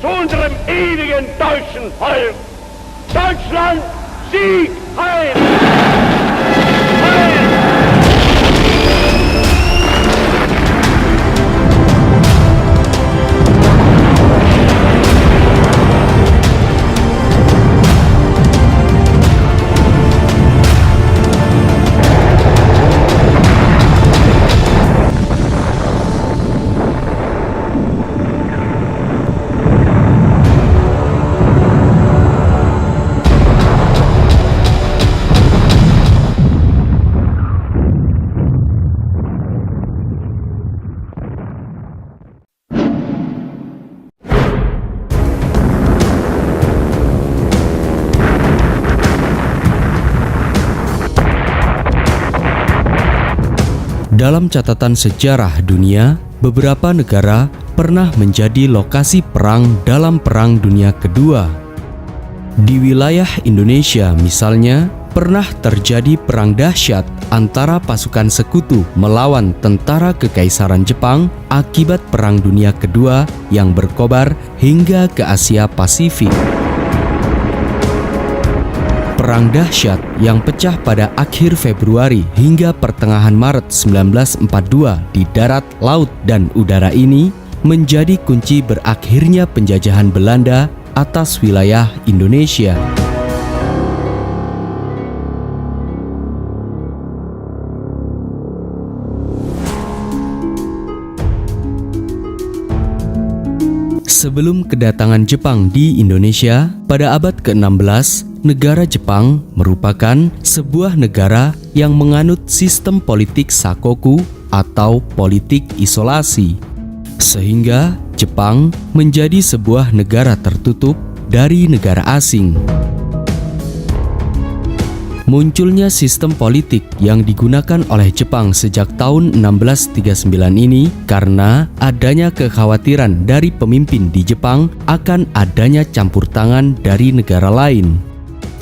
zu unserem ewigen deutschen Volk. Deutschland, Sieg, Heil! Heil! Dalam catatan sejarah dunia, beberapa negara pernah menjadi lokasi perang dalam Perang Dunia Kedua. Di wilayah Indonesia misalnya, pernah terjadi perang dahsyat antara pasukan sekutu melawan tentara Kekaisaran Jepang akibat Perang Dunia Kedua yang berkobar hingga ke Asia Pasifik. Perang dahsyat yang pecah pada akhir Februari hingga pertengahan Maret 1942 di darat, laut, dan udara ini menjadi kunci berakhirnya penjajahan Belanda atas wilayah Indonesia. Sebelum kedatangan Jepang di Indonesia, pada abad ke-16, negara Jepang merupakan sebuah negara yang menganut sistem politik sakoku atau politik isolasi. Sehingga Jepang menjadi sebuah negara tertutup dari negara asing. Munculnya sistem politik yang digunakan oleh Jepang sejak tahun 1639 ini karena adanya kekhawatiran dari pemimpin di Jepang akan adanya campur tangan dari negara lain.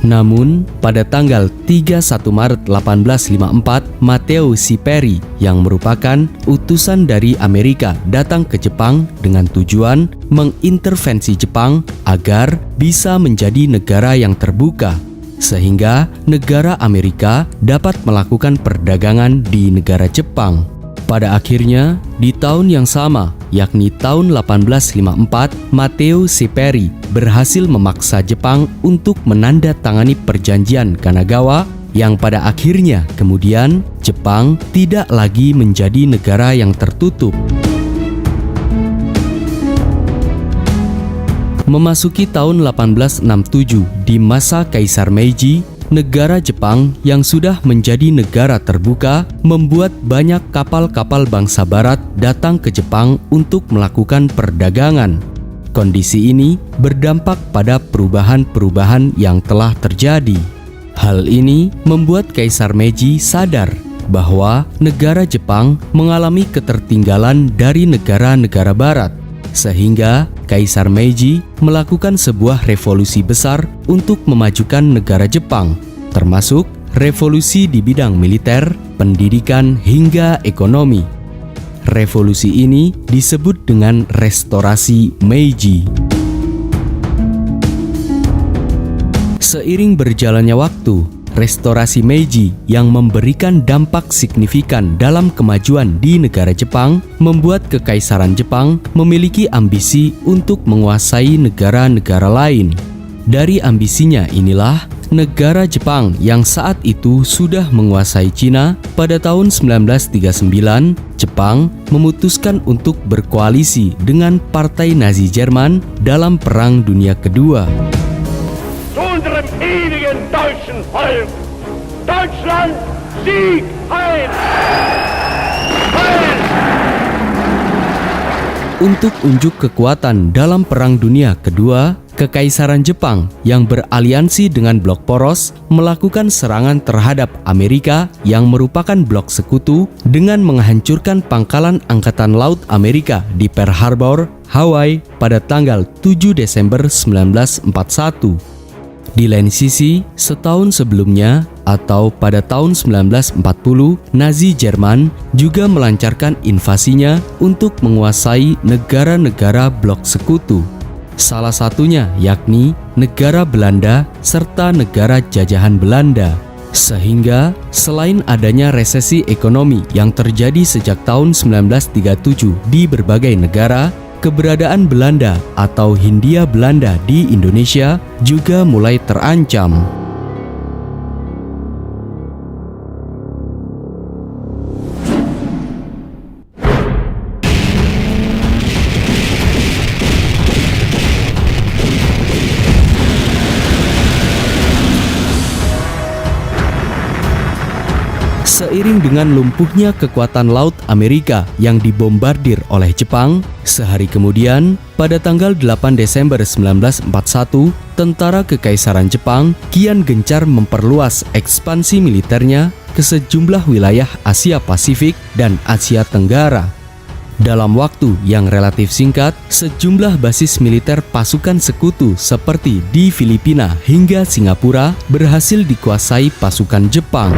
Namun, pada tanggal 31 Maret 1854, Matteo Siperi yang merupakan utusan dari Amerika datang ke Jepang dengan tujuan mengintervensi Jepang agar bisa menjadi negara yang terbuka, sehingga negara Amerika dapat melakukan perdagangan di negara Jepang. Pada akhirnya, di tahun yang sama, yakni tahun 1854, Matteo Siperi berhasil memaksa Jepang untuk menandatangani perjanjian Kanagawa yang pada akhirnya kemudian Jepang tidak lagi menjadi negara yang tertutup. Memasuki tahun 1867 di masa Kaisar Meiji, negara Jepang yang sudah menjadi negara terbuka membuat banyak kapal-kapal bangsa barat datang ke Jepang untuk melakukan perdagangan. Kondisi ini berdampak pada perubahan-perubahan yang telah terjadi. Hal ini membuat Kaisar Meiji sadar bahwa negara Jepang mengalami ketertinggalan dari negara-negara barat, sehingga Kaisar Meiji melakukan sebuah revolusi besar untuk memajukan negara Jepang, termasuk revolusi di bidang militer, pendidikan, hingga ekonomi. Revolusi ini disebut dengan Restorasi Meiji. Seiring berjalannya waktu, Restorasi Meiji yang memberikan dampak signifikan dalam kemajuan di negara Jepang membuat Kekaisaran Jepang memiliki ambisi untuk menguasai negara-negara lain. Dari ambisinya inilah negara Jepang yang saat itu sudah menguasai Cina pada tahun 1939, Jepang memutuskan untuk berkoalisi dengan Partai Nazi Jerman dalam Perang Dunia Kedua. Zu unserem ewigen deutschen Volk. Deutschland, Sieg, Heil! Heil! Untuk unjuk kekuatan dalam Perang Dunia Kedua, Kekaisaran Jepang yang beraliansi dengan blok poros melakukan serangan terhadap Amerika yang merupakan blok sekutu dengan menghancurkan pangkalan Angkatan Laut Amerika di Pearl Harbor, Hawaii pada tanggal 7 Desember 1941. Di lain sisi, setahun sebelumnya atau pada tahun 1940, Nazi Jerman juga melancarkan invasinya untuk menguasai negara-negara blok sekutu. Salah satunya yakni negara Belanda serta negara jajahan Belanda. Sehingga selain adanya resesi ekonomi yang terjadi sejak tahun 1937 di berbagai negara, keberadaan Belanda atau Hindia Belanda di Indonesia juga mulai terancam. Seiring dengan lumpuhnya kekuatan laut Amerika yang dibombardir oleh Jepang, sehari kemudian, pada tanggal 8 Desember 1941, tentara Kekaisaran Jepang kian gencar memperluas ekspansi militernya ke sejumlah wilayah Asia Pasifik dan Asia Tenggara. Dalam waktu yang relatif singkat, sejumlah basis militer pasukan sekutu seperti di Filipina hingga Singapura berhasil dikuasai pasukan Jepang.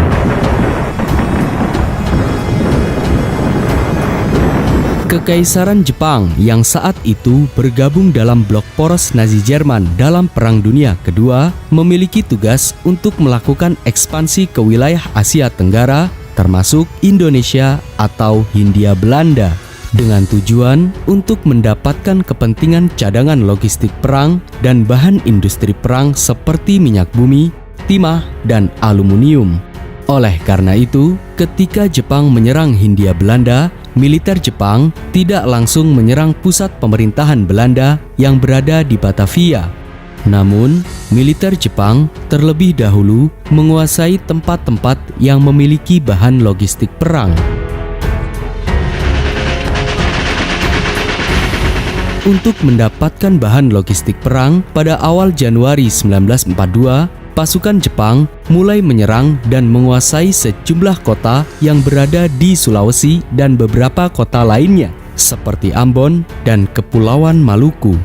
Kekaisaran Jepang yang saat itu bergabung dalam blok poros Nazi Jerman dalam Perang Dunia Kedua memiliki tugas untuk melakukan ekspansi ke wilayah Asia Tenggara termasuk Indonesia atau Hindia Belanda dengan tujuan untuk mendapatkan kepentingan cadangan logistik perang dan bahan industri perang seperti minyak bumi, timah, dan aluminium. Oleh karena itu, ketika Jepang menyerang Hindia Belanda, militer Jepang tidak langsung menyerang pusat pemerintahan Belanda yang berada di Batavia. Namun, militer Jepang terlebih dahulu menguasai tempat-tempat yang memiliki bahan logistik perang. Untuk mendapatkan bahan logistik perang, pada awal Januari 1942, pasukan Jepang mulai menyerang dan menguasai sejumlah kota yang berada di Sulawesi dan beberapa kota lainnya, seperti Ambon dan Kepulauan Maluku.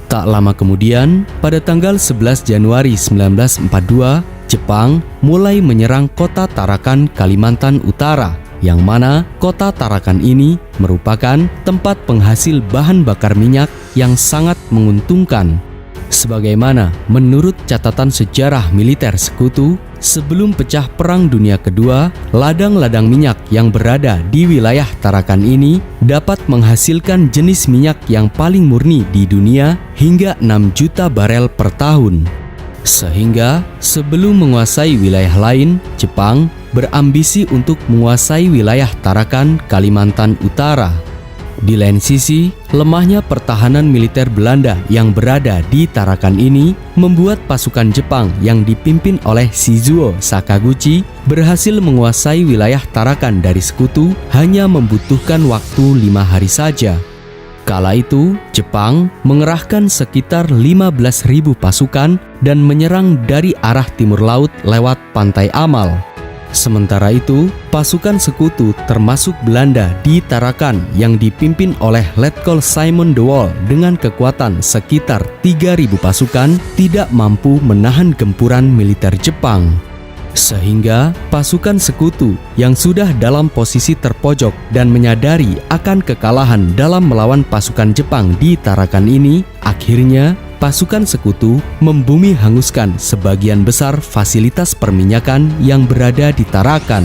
Tak lama kemudian, pada tanggal 11 Januari 1942, Jepang mulai menyerang kota Tarakan, Kalimantan Utara, yang mana kota Tarakan ini merupakan tempat penghasil bahan bakar minyak yang sangat menguntungkan. Sebagaimana menurut catatan sejarah militer sekutu, sebelum pecah Perang Dunia Kedua, ladang-ladang minyak yang berada di wilayah Tarakan ini dapat menghasilkan jenis minyak yang paling murni di dunia hingga 6 juta barel per tahun. Sehingga sebelum menguasai wilayah lain, Jepang berambisi untuk menguasai wilayah Tarakan, Kalimantan Utara. Di lain sisi, lemahnya pertahanan militer Belanda yang berada di Tarakan ini membuat pasukan Jepang yang dipimpin oleh Shizuo Sakaguchi berhasil menguasai wilayah Tarakan dari sekutu hanya membutuhkan waktu 5 hari saja. Kala itu, Jepang mengerahkan sekitar 15.000 pasukan dan menyerang dari arah timur laut lewat Pantai Amal. Sementara itu, pasukan sekutu termasuk Belanda di Tarakan yang dipimpin oleh Letkol Simon de Wol dengan kekuatan sekitar 3.000 pasukan tidak mampu menahan gempuran militer Jepang. Sehingga pasukan sekutu yang sudah dalam posisi terpojok dan menyadari akan kekalahan dalam melawan pasukan Jepang di Tarakan ini, akhirnya pasukan sekutu membumi hanguskan sebagian besar fasilitas perminyakan yang berada di Tarakan.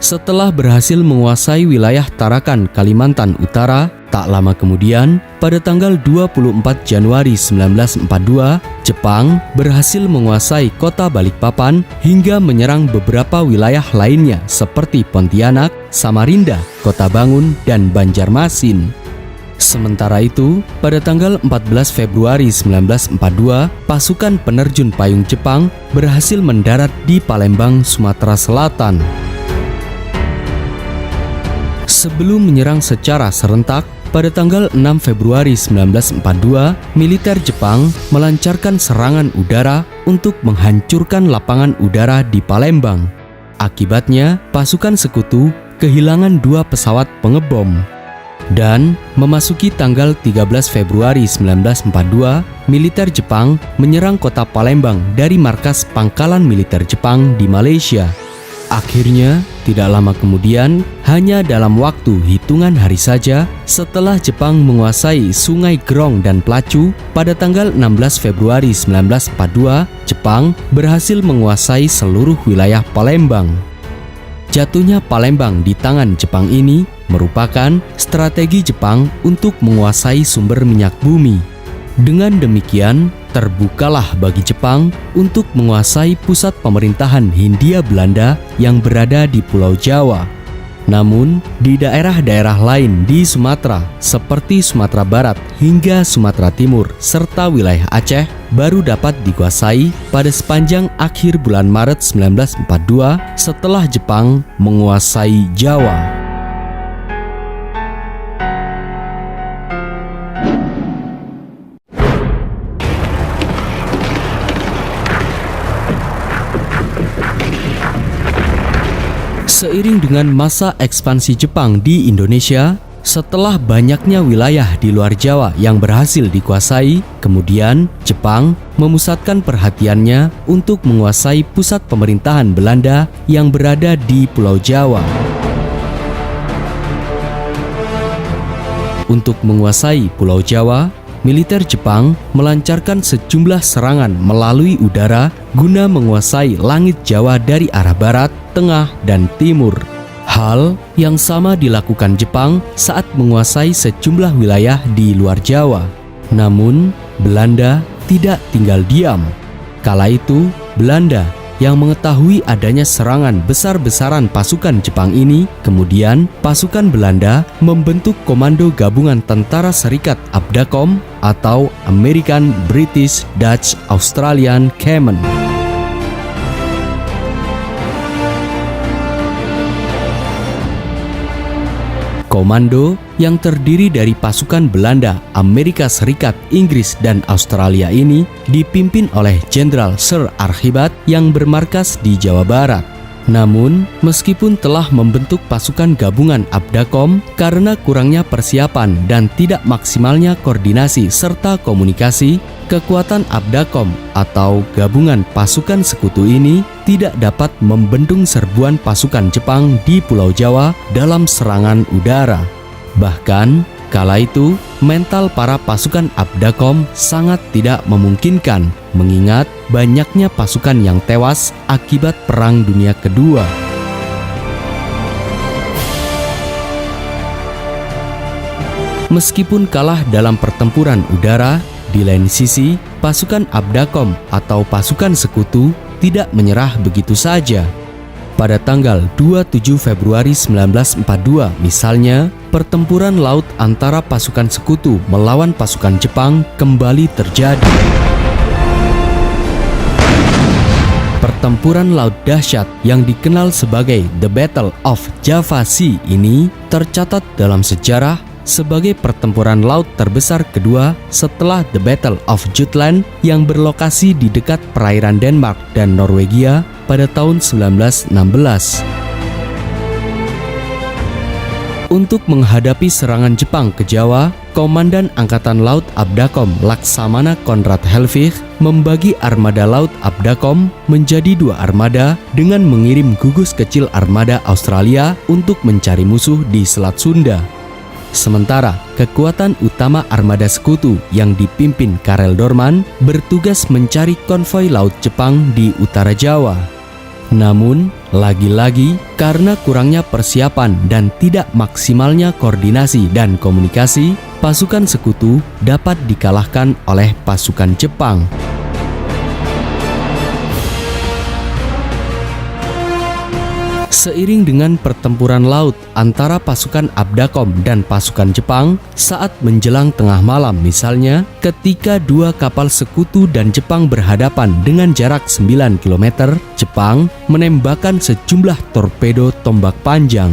Setelah berhasil menguasai wilayah Tarakan, Kalimantan Utara, tak lama kemudian, pada tanggal 24 Januari 1942, Jepang berhasil menguasai kota Balikpapan hingga menyerang beberapa wilayah lainnya seperti Pontianak, Samarinda, Kota Bangun, dan Banjarmasin. Sementara itu, pada tanggal 14 Februari 1942, pasukan penerjun payung Jepang berhasil mendarat di Palembang, Sumatera Selatan. Sebelum menyerang secara serentak, pada tanggal 6 Februari 1942, militer Jepang melancarkan serangan udara untuk menghancurkan lapangan udara di Palembang. Akibatnya, pasukan sekutu kehilangan 2 pesawat pengebom. Dan memasuki tanggal 13 Februari 1942, militer Jepang menyerang kota Palembang dari markas pangkalan militer Jepang di Malaysia. Akhirnya, tidak lama kemudian, hanya dalam waktu hitungan hari saja setelah Jepang menguasai Sungai Grong dan Placu pada tanggal 16 Februari 1942, Jepang berhasil menguasai seluruh wilayah Palembang. Jatuhnya Palembang di tangan Jepang ini merupakan strategi Jepang untuk menguasai sumber minyak bumi. Dengan demikian, terbukalah bagi Jepang untuk menguasai pusat pemerintahan Hindia Belanda yang berada di Pulau Jawa. Namun, di daerah-daerah lain di Sumatera, seperti Sumatera Barat hingga Sumatera Timur, serta wilayah Aceh, baru dapat dikuasai pada sepanjang akhir bulan Maret 1942 setelah Jepang menguasai Jawa. Seiring dengan masa ekspansi Jepang di Indonesia, setelah banyaknya wilayah di luar Jawa yang berhasil dikuasai, kemudian Jepang memusatkan perhatiannya untuk menguasai pusat pemerintahan Belanda yang berada di Pulau Jawa. Untuk menguasai Pulau Jawa, militer Jepang melancarkan sejumlah serangan melalui udara guna menguasai langit Jawa dari arah barat, tengah, dan timur. Hal yang sama dilakukan Jepang saat menguasai sejumlah wilayah di luar Jawa. Namun, Belanda tidak tinggal diam. Kala itu, Belanda yang mengetahui adanya serangan besar-besaran pasukan Jepang ini, kemudian pasukan Belanda membentuk Komando Gabungan Tentara Serikat Abdacom atau American British Dutch Australian Command. Komando yang terdiri dari pasukan Belanda, Amerika Serikat, Inggris, dan Australia ini dipimpin oleh Jenderal Sir Archibald yang bermarkas di Jawa Barat. Namun, meskipun telah membentuk pasukan gabungan Abdacom, karena kurangnya persiapan dan tidak maksimalnya koordinasi serta komunikasi, kekuatan Abdacom atau gabungan pasukan sekutu ini tidak dapat membendung serbuan pasukan Jepang di Pulau Jawa dalam serangan udara. Bahkan, kala itu mental para pasukan Abdacom sangat tidak memungkinkan mengingat banyaknya pasukan yang tewas akibat Perang Dunia Kedua. Meskipun kalah dalam pertempuran udara, di lain sisi pasukan Abdacom atau pasukan sekutu tidak menyerah begitu saja. Pada tanggal 27 Februari 1942 misalnya, pertempuran laut antara pasukan sekutu melawan pasukan Jepang kembali terjadi. Pertempuran laut dahsyat yang dikenal sebagai The Battle of Java Sea ini tercatat dalam sejarah sebagai pertempuran laut terbesar kedua setelah The Battle of Jutland yang berlokasi di dekat perairan Denmark dan Norwegia pada tahun 1916. Untuk menghadapi serangan Jepang ke Jawa, Komandan Angkatan Laut Abdacom Laksamana Konrad Helvig membagi armada laut Abdacom menjadi dua armada dengan mengirim gugus kecil armada Australia untuk mencari musuh di Selat Sunda. Sementara kekuatan utama armada sekutu yang dipimpin Karel Doorman bertugas mencari konvoi laut Jepang di utara Jawa. Namun, lagi-lagi karena kurangnya persiapan dan tidak maksimalnya koordinasi dan komunikasi, pasukan sekutu dapat dikalahkan oleh pasukan Jepang. Seiring dengan pertempuran laut antara pasukan Abdacom dan pasukan Jepang saat menjelang tengah malam misalnya, ketika dua kapal sekutu dan Jepang berhadapan dengan jarak 9 km, Jepang menembakkan sejumlah torpedo tombak panjang.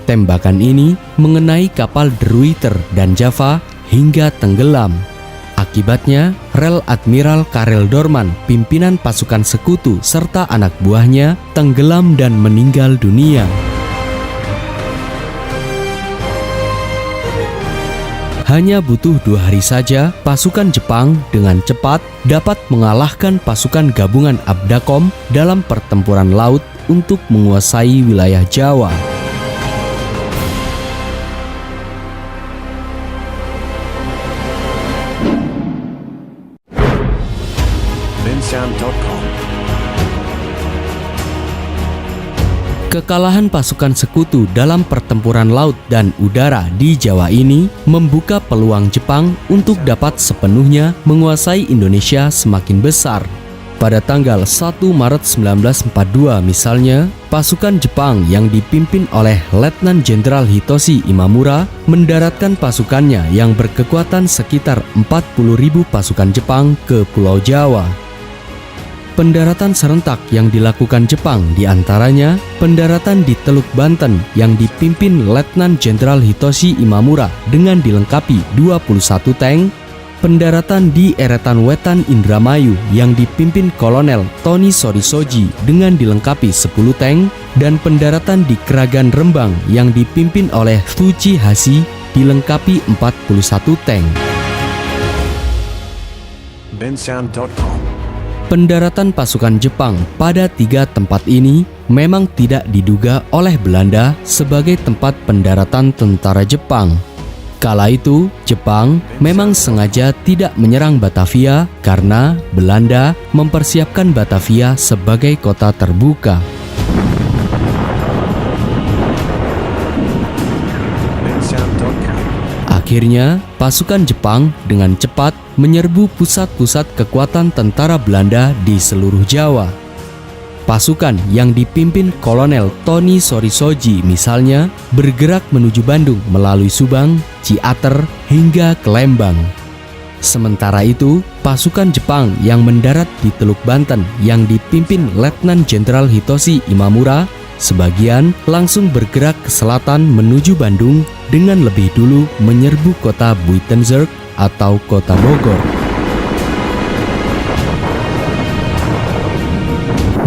Tembakan ini mengenai kapal De Ruyter dan Java hingga tenggelam. Akibatnya, Rel Admiral Karel Doorman, pimpinan pasukan sekutu serta anak buahnya tenggelam dan meninggal dunia. Hanya butuh 2 hari saja, pasukan Jepang dengan cepat dapat mengalahkan pasukan gabungan Abdacom dalam pertempuran laut untuk menguasai wilayah Jawa. Bensound.com. Kekalahan pasukan sekutu dalam pertempuran laut dan udara di Jawa ini membuka peluang Jepang untuk dapat sepenuhnya menguasai Indonesia semakin besar. Pada tanggal 1 Maret 1942 misalnya, pasukan Jepang yang dipimpin oleh Letnan Jenderal Hitoshi Imamura mendaratkan pasukannya yang berkekuatan sekitar 40.000 pasukan Jepang ke Pulau Jawa. Pendaratan serentak yang dilakukan Jepang diantaranya pendaratan di Teluk Banten yang dipimpin Letnan Jenderal Hitoshi Imamura dengan dilengkapi 21 tank, pendaratan di Eretan Wetan Indramayu yang dipimpin Kolonel Tony Sorisoji dengan dilengkapi 10 tank, dan pendaratan di Kragan Rembang yang dipimpin oleh Tsuchi Hashi dilengkapi 41 tank. Bensound.com. Pendaratan pasukan Jepang pada 3 tempat ini memang tidak diduga oleh Belanda sebagai tempat pendaratan tentara Jepang. Kala itu, Jepang memang sengaja tidak menyerang Batavia karena Belanda mempersiapkan Batavia sebagai kota terbuka. Akhirnya, pasukan Jepang dengan cepat menyerbu pusat-pusat kekuatan tentara Belanda di seluruh Jawa. Pasukan yang dipimpin Kolonel Tony Sorisoji misalnya bergerak menuju Bandung melalui Subang, Ciater, hingga ke Lembang. Sementara itu, pasukan Jepang yang mendarat di Teluk Banten yang dipimpin Letnan Jenderal Hitoshi Imamura sebagian langsung bergerak ke selatan menuju Bandung dengan lebih dulu menyerbu kota Buitenzorg atau kota Bogor.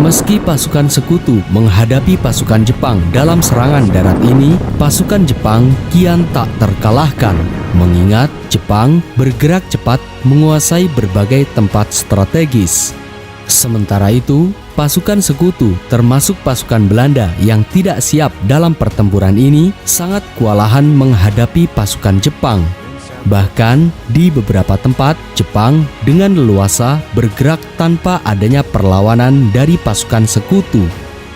Meski pasukan sekutu menghadapi pasukan Jepang dalam serangan darat ini, pasukan Jepang kian tak terkalahkan, mengingat Jepang bergerak cepat menguasai berbagai tempat strategis. Sementara itu, pasukan sekutu termasuk pasukan Belanda yang tidak siap dalam pertempuran ini sangat kewalahan menghadapi pasukan Jepang. Bahkan di beberapa tempat, Jepang dengan leluasa bergerak tanpa adanya perlawanan dari pasukan sekutu.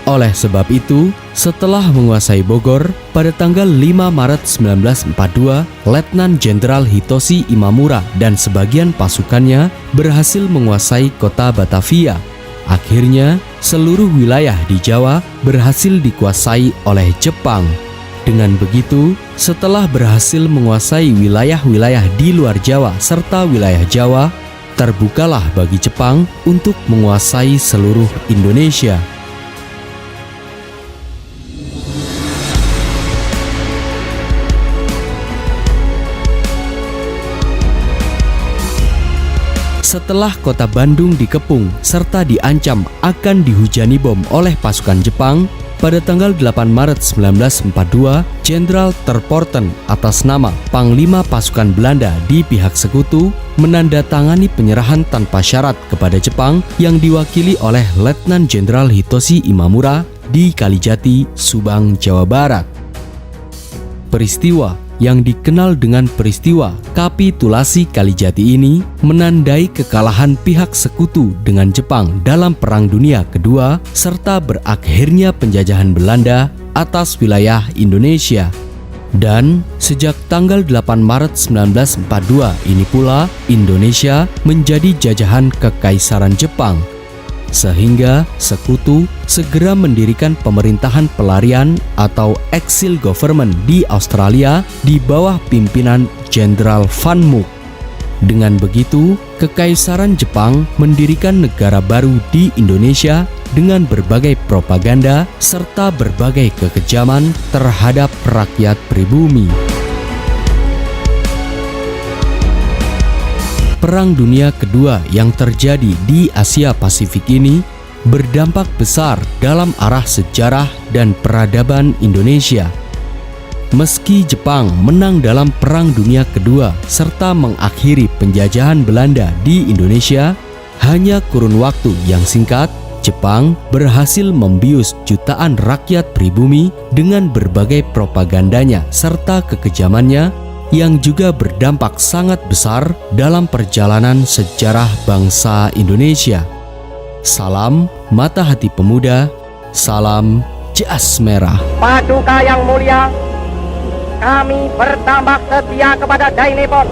Oleh sebab itu, setelah menguasai Bogor, pada tanggal 5 Maret 1942, Letnan Jenderal Hitoshi Imamura dan sebagian pasukannya berhasil menguasai kota Batavia. Akhirnya, seluruh wilayah di Jawa berhasil dikuasai oleh Jepang. Dengan begitu, setelah berhasil menguasai wilayah-wilayah di luar Jawa serta wilayah Jawa, terbukalah bagi Jepang untuk menguasai seluruh Indonesia. Setelah kota Bandung dikepung serta diancam akan dihujani bom oleh pasukan Jepang, pada tanggal 8 Maret 1942, Jenderal Terporten atas nama Panglima Pasukan Belanda di pihak sekutu menandatangani penyerahan tanpa syarat kepada Jepang yang diwakili oleh Letnan Jenderal Hitoshi Imamura di Kalijati, Subang, Jawa Barat. Peristiwa yang dikenal dengan peristiwa kapitulasi Kalijati ini menandai kekalahan pihak sekutu dengan Jepang dalam Perang Dunia Kedua serta berakhirnya penjajahan Belanda atas wilayah Indonesia. Dan sejak tanggal 8 Maret 1942 ini pula Indonesia menjadi jajahan Kekaisaran Jepang, sehingga sekutu segera mendirikan pemerintahan pelarian atau exile government di Australia di bawah pimpinan Jenderal Van Mook. Dengan begitu, Kekaisaran Jepang mendirikan negara baru di Indonesia dengan berbagai propaganda serta berbagai kekejaman terhadap rakyat pribumi. Perang Dunia Kedua yang terjadi di Asia Pasifik ini berdampak besar dalam arah sejarah dan peradaban Indonesia. Meski Jepang menang dalam Perang Dunia Kedua serta mengakhiri penjajahan Belanda di Indonesia, hanya kurun waktu yang singkat, Jepang berhasil membius jutaan rakyat pribumi dengan berbagai propagandanya serta kekejamannya yang juga berdampak sangat besar dalam perjalanan sejarah bangsa Indonesia. Salam mata hati pemuda, salam jas merah. Paduka yang mulia, kami bertambah setia kepada Dainipon